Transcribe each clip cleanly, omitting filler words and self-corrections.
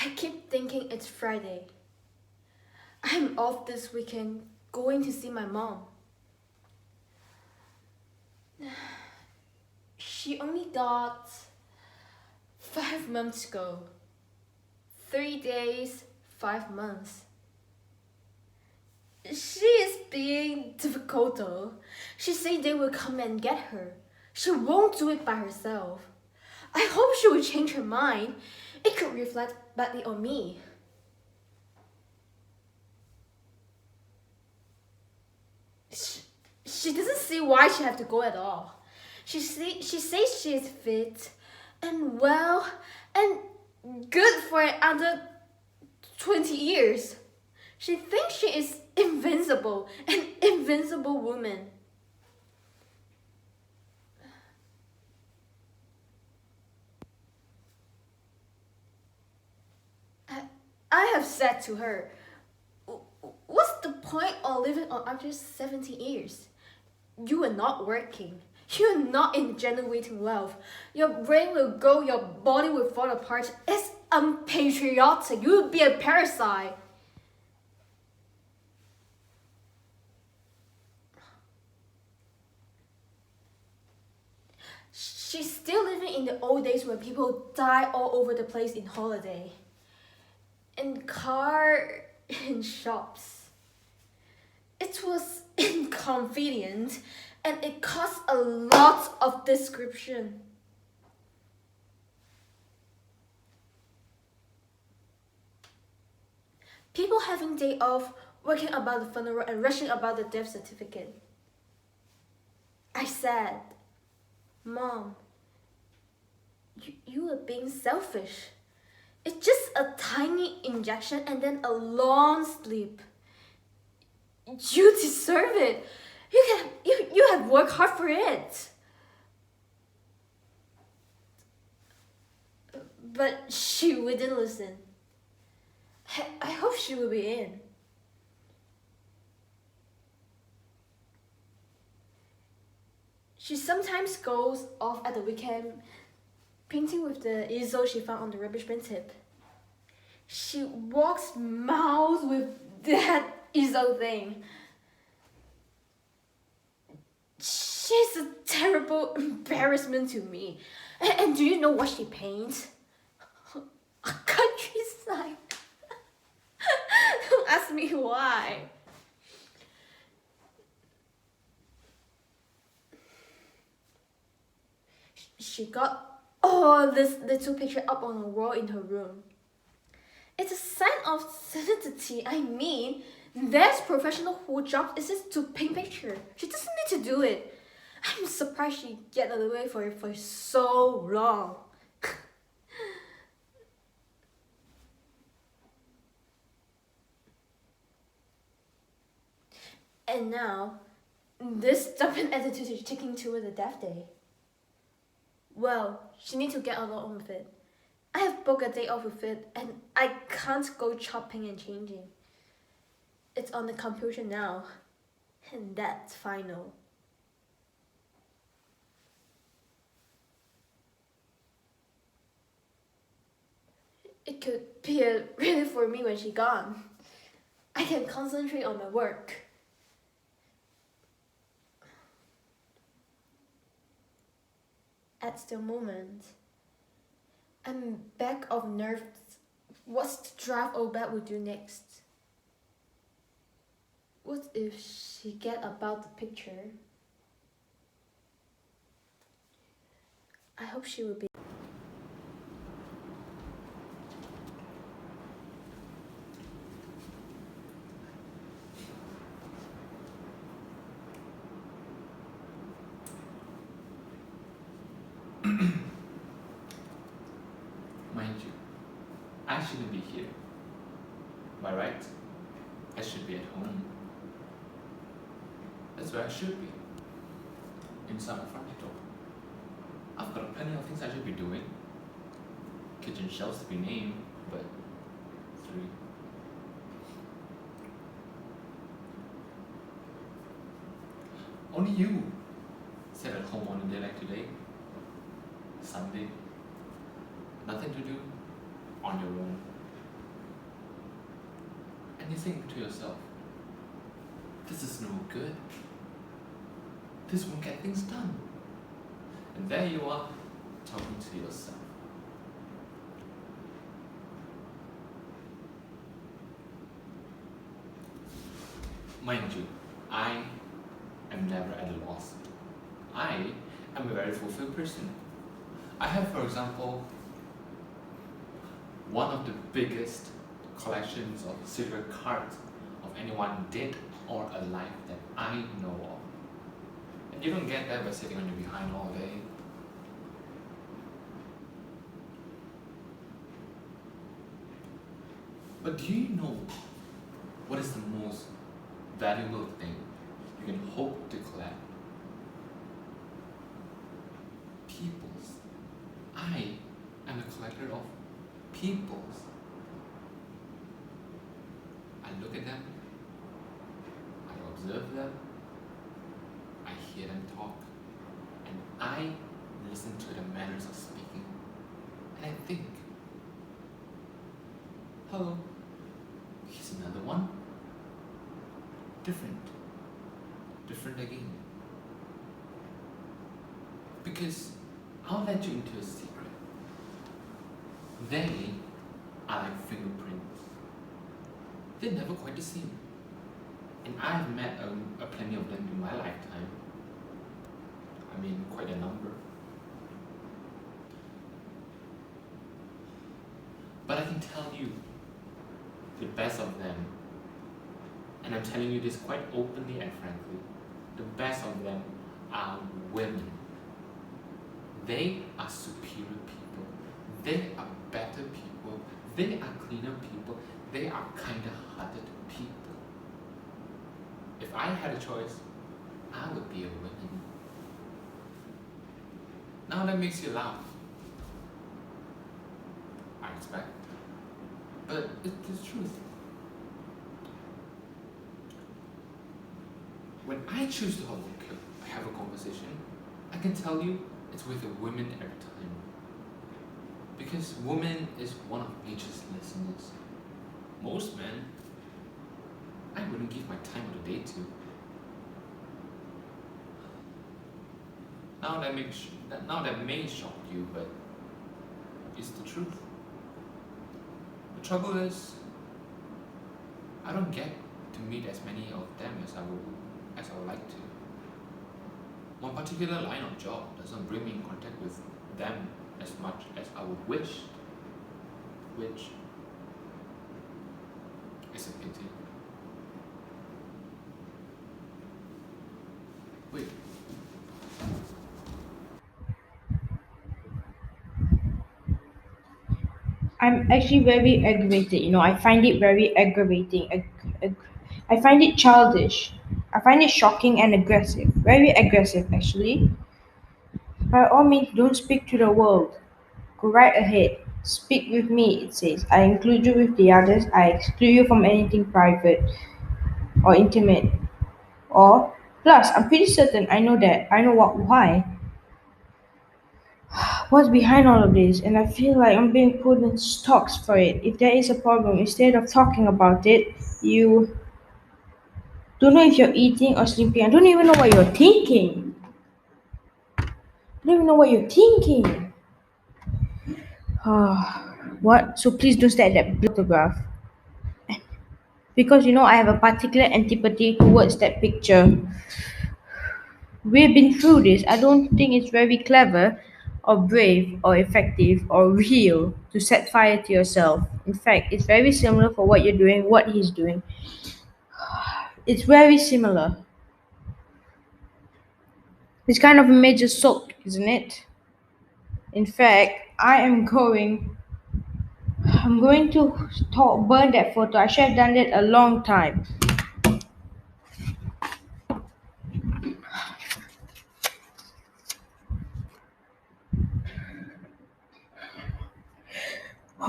I keep thinking it's Friday. I'm off this weekend, going to see my mom. She only got 5 months ago. 3 days, 5 months. She is being difficult though. She said they will come and get her. She won't do it by herself. I hope she will change her mind. It could reflect badly on me. She doesn't see why she have to go at all. She says she is fit and well and good for another 20 years. She thinks she is invincible, an invincible woman. I have said to her, what's the point of living on after 70 years? You are not working. You are not generating wealth. Your brain will go, your body will fall apart. It's unpatriotic. You will be a parasite. She's still living in the old days when people die all over the place in holiday. In car, in shops. It was inconvenient and it cost a lot of description. People having day off, working about the funeral and rushing about the death certificate. I said, Mom, you are being selfish. It's just a tiny injection and then a long sleep. You deserve it. You have worked hard for it. But she wouldn't listen. I hope she will be in. She sometimes goes off at the weekend painting with the easel she found on the rubbish bin tip. She walks miles with that easel thing. She's a terrible embarrassment to me. And do you know what she paints? A countryside. Don't ask me why. She got all this little picture up on a wall in her room. It's a sign of solidity. I mean, there's professional whose job is just to paint picture. She doesn't need to do it. I'm surprised she get away for it for so long. And now, this stubborn attitude is taking toward the death day. Well, she needs to get along with it. I have booked a day off with it and I can't go chopping and changing. It's on the computer now, and that's final. It could be a relief for me when she's gone. I can concentrate on my work. At the moment, I'm back of nerves. What's the draft old bat will do next? What if she get about the picture? I hope she will be. Mind you, I shouldn't be here. By right, I should be at home. That's where I should be. Inside my front door. I've got plenty of things I should be doing. Kitchen shelves to be named, but 3. Only you sit at home on a day like today, Sunday. Nothing to do, on your own. And you think to yourself, this is no good. This won't get things done. And there you are, talking to yourself. Mind you, I am never at a loss. I am a very fulfilled person. I have, for example, one of the biggest collections of secret cards of anyone dead or alive that I know of. And you don't get that by sitting on your behind all day. But do you know what is the most valuable thing you can hope to collect? Peoples. I am a collector of peoples. I look at them, I observe them, I hear them talk, and I listen to their manners of speaking, and I think, hello, here's another one. Different again. Because I'll let you into a secret. They are like fingerprints. They're never quite the same. And I've met a plenty of them in my lifetime. I mean, quite a number. But I can tell you, the best of them, and I'm telling you this quite openly and frankly, the best of them are women. They are superior people. They are better people. They are cleaner people. They are kinder-hearted people. If I had a choice, I would be a woman. Now that makes you laugh, I expect. But it's the truth. When I choose to have a conversation, I can tell you it's with a woman every time. Because woman is one of nature's listeners. Most men, I wouldn't give my time of the day to. Now that may shock you, but it's the truth. The trouble is, I don't get to meet as many of them as I would like to. One particular line of job doesn't bring me in contact with them as much as I would wish, which is a pity. Wait. I'm actually very aggravated. I find it very aggravating. I find it childish. I find it shocking and aggressive. Very aggressive, actually. By all means, don't speak to the world. Go right ahead. Speak with me, it says. I include you with the others. I exclude you from anything private or intimate. Or, plus, I'm pretty certain I know that. I know why. What's behind all of this? And I feel like I'm being put in stocks for it. If there is a problem, instead of talking about it, you don't know if you're eating or sleeping. I don't even know what you're thinking. I don't even know what you're thinking. What? So please don't stare at that photograph. Because I have a particular antipathy towards that picture. We've been through this. I don't think it's very clever or brave or effective or real to set fire to yourself. In fact, it's very similar for what you're doing, what he's doing. It's very similar. It's kind of a major soak, isn't it? In fact, I'm going to burn that photo. I should have done that a long time.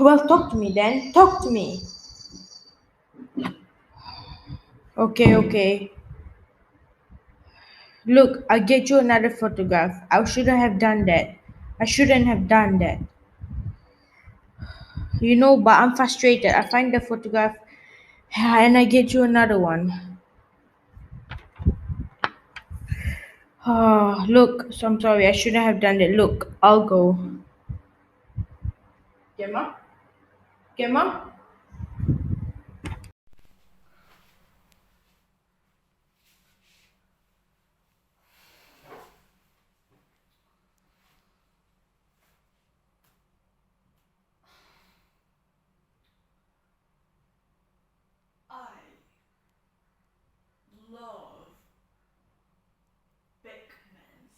Well, talk to me then. Talk to me. Okay. Look, I'll get you another photograph. I shouldn't have done that. I shouldn't have done that. But I'm frustrated. I find the photograph Yeah, and I get you another one. Look, so I'm sorry, I shouldn't have done that. Look, I'll go. Gemma? Gemma? I love big men.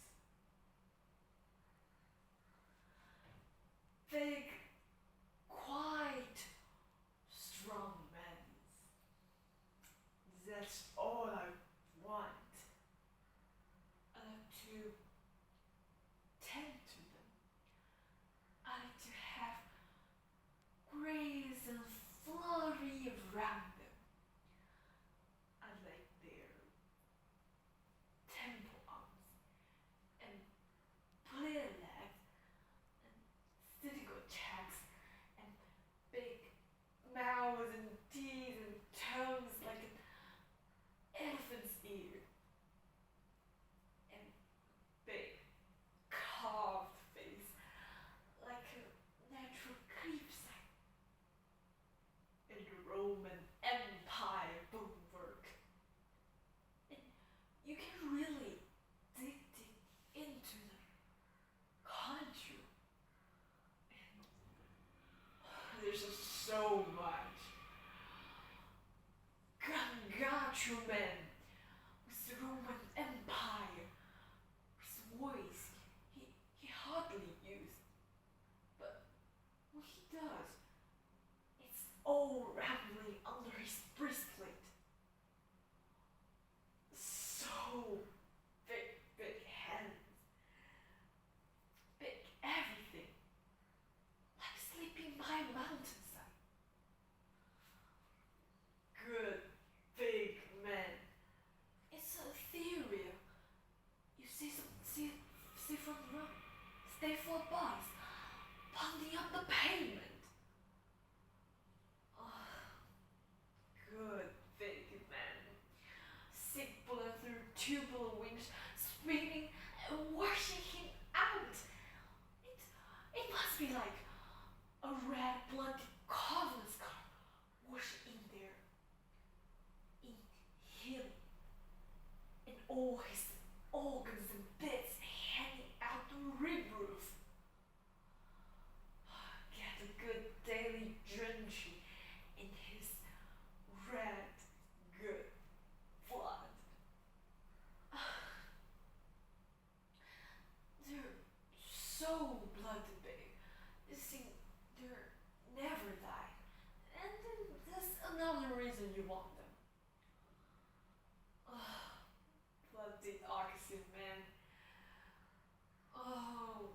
Big, quite strong men. That's all I want. I like to tend to them. I like to have grace and flurry around them. I like their temple arms and clear legs and cynical checks and big mouths and teeth and tongues like an elephant's ear and big carved face like a natural creepsite in the Roman Empire bookwork. And you can really dig into them, can't you? There's just so much. Gangachu man with the Roman Empire, his voice he hardly used, but when he does, it's all rambling under his breastplate. So big hands, big everything, like sleeping by a mountainside. Good big man. It's ethereal. You see from the road, stay for a bus, pounding up the pavement. Good big man. Sick blood through tubular wings, screaming and washing him out. It must be like a red blooded covenant scar washed in there, in him, and all his organs and bits hanging out the rib roof. Get a good daily drenching in his red, good blood. They're so bloody big. You see, they're never die. And then there's another reason you want them. Bloody oxy man. Oh,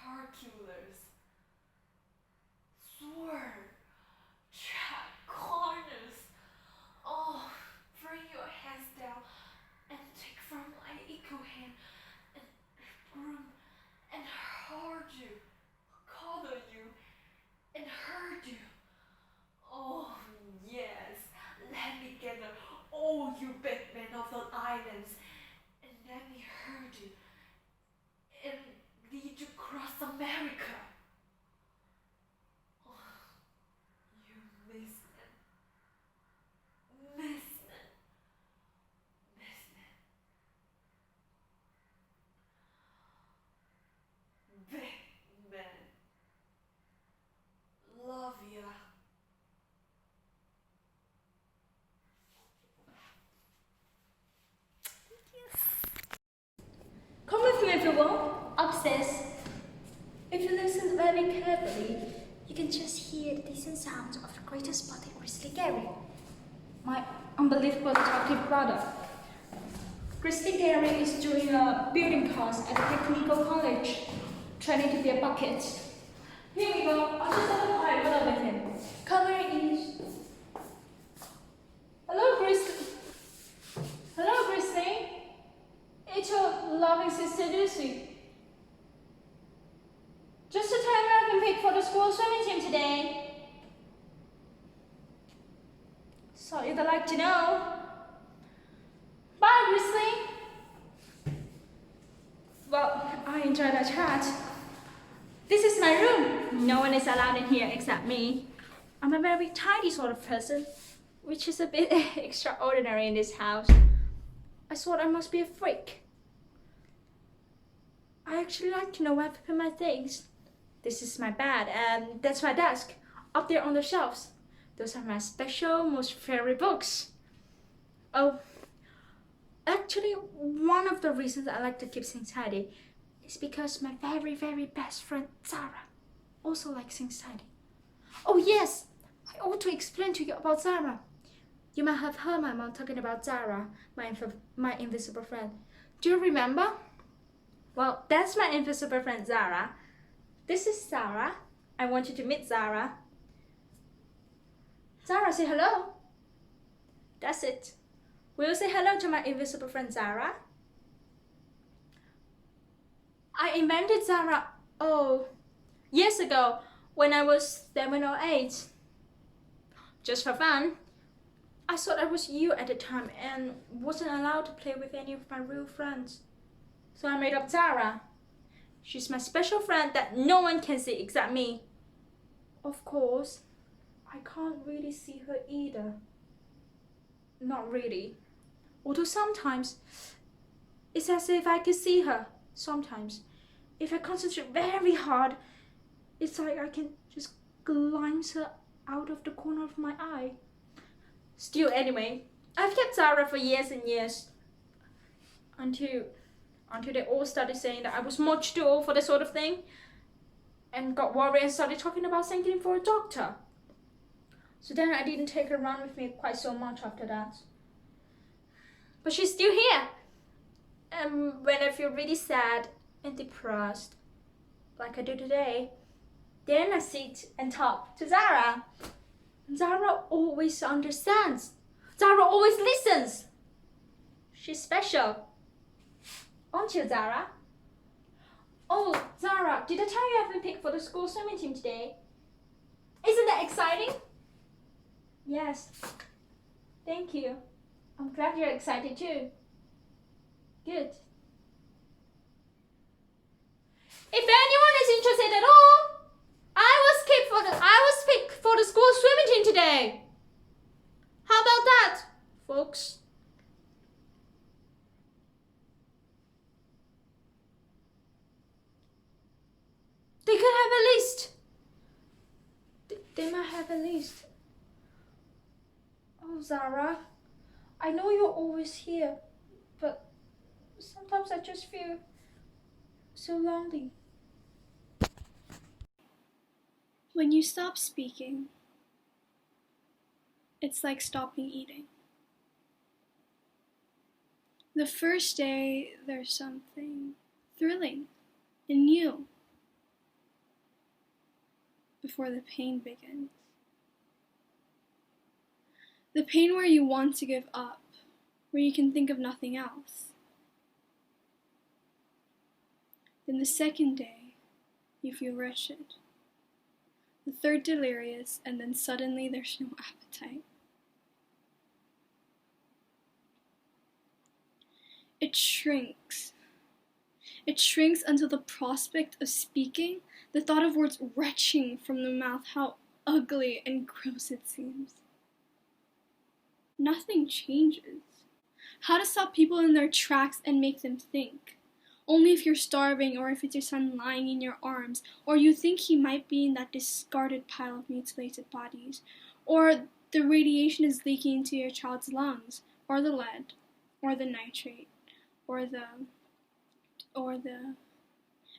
Hercules. Sword. Track corners. Oh, bring your hands down and take from my equal hand and groom and herd you, coddle you and herd you. Oh yes, let me gather all you big men of the islands and let me herd you and lead you across America. Oh, you missman, missman, missman, big man. Love ya. Come with me, everyone, upstairs. If you listen very carefully, you can just hear the distant sounds of the greatest spotted Grizzly Gary, my unbelievable talkative brother. Grizzly Gary is doing a building course at the technical college, training to be a bucket. Here we go. I'll just have a quiet word with him. Come here, English. Hello, Grizzly. Hello, Grizzly. It's your loving sister Lucy. Just to tell you I can pick for the school swimming team today. you'd like to know. Bye, Grizzly. Well, I enjoyed our chat. This is my room. No one is allowed in here except me. I'm a very tidy sort of person, which is a bit extraordinary in this house. I thought I must be a freak. I actually like to know where to put my things. This is my bed, and that's my desk, up there on the shelves. Those are my special, most favorite books. Oh, actually, one of the reasons I like to keep things tidy is because my very, very best friend, Zara, also likes things tidy. Oh yes, I ought to explain to you about Zara. You might have heard my mom talking about Zara, my invisible friend. Do you remember? Well, that's my invisible friend Zara. This is Zara. I want you to meet Zara. Zara, say hello. That's it. Will you say hello to my invisible friend Zara? I invented Zara, years ago when I was 7 or 8. Just for fun. I thought I was you at the time and wasn't allowed to play with any of my real friends. So I made up Zara. She's my special friend that no one can see except me. Of course, I can't really see her either. Not really. Although sometimes, it's as if I could see her. Sometimes, if I concentrate very hard, it's like I can just glance her out of the corner of my eye. Still, anyway, I've kept Zara for years and years. Until they all started saying that I was much too old for that sort of thing. And got worried and started talking about sending for a doctor. So then I didn't take her around with me quite so much after that. But she's still here. And when I feel really sad and depressed, like I do today, then I sit and talk to Zara. Zara always understands. Zara always listens. She's special. Aren't you, Zara? Oh, Zara, did I tell you I've been picked for the school swimming team today? Isn't that exciting? Yes. Thank you. I'm glad you're excited too. Good. If anyone is interested at all, I was picked for the school swimming team today. How about that, folks? They could have a list. They might have a list. Oh, Zara, I know you're always here, but sometimes I just feel so lonely. When you stop speaking, it's like stopping eating. The first day, there's something thrilling and new before the pain begins. The pain where you want to give up, where you can think of nothing else. Then the second day, you feel wretched. The third delirious, and then suddenly there's no appetite. It shrinks. It shrinks until the prospect of speaking, the thought of words retching from the mouth, how ugly and gross it seems. Nothing changes. How to stop people in their tracks and make them think? Only if you're starving, or if it's your son lying in your arms, or you think he might be in that discarded pile of mutilated bodies, or the radiation is leaking into your child's lungs, or the lead, or the nitrate, or the...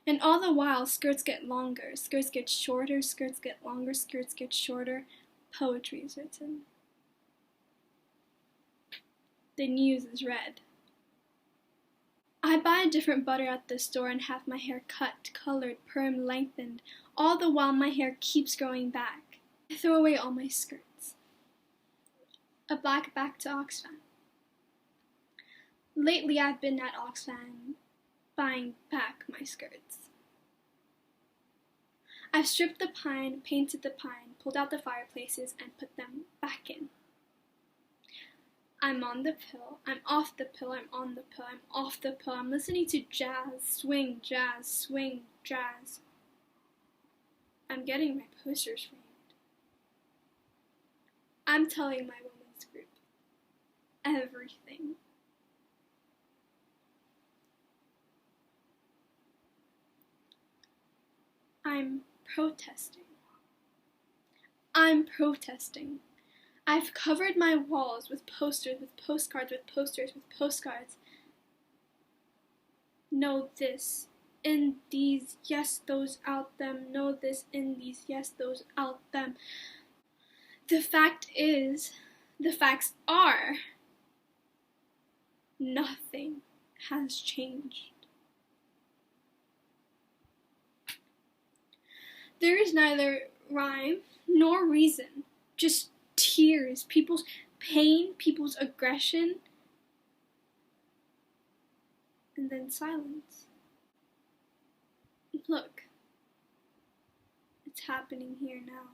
And all the while, skirts get longer, skirts get shorter, skirts get longer, skirts get shorter, poetry is written. The news is read. I buy a different butter at the store and have my hair cut, colored, permed, lengthened, all the while my hair keeps growing back. I throw away all my skirts. A black back to Oxfam. Lately I've been at Oxfam buying back my skirts. I've stripped the pine, painted the pine, pulled out the fireplaces, and put them back in. I'm on the pill, I'm off the pill, I'm on the pill, I'm off the pill, I'm listening to jazz, swing, jazz. I'm getting my posters framed. I'm telling my women's group everything. I'm protesting. I've covered my walls with posters, with postcards, with posters, with postcards. Know this, in these, yes, those, out, them. Know this, in these, yes, those, out, them. The fact is, the facts are, nothing has changed. There is neither rhyme nor reason, just tears, people's pain, people's aggression, and then silence. Look, it's happening here now.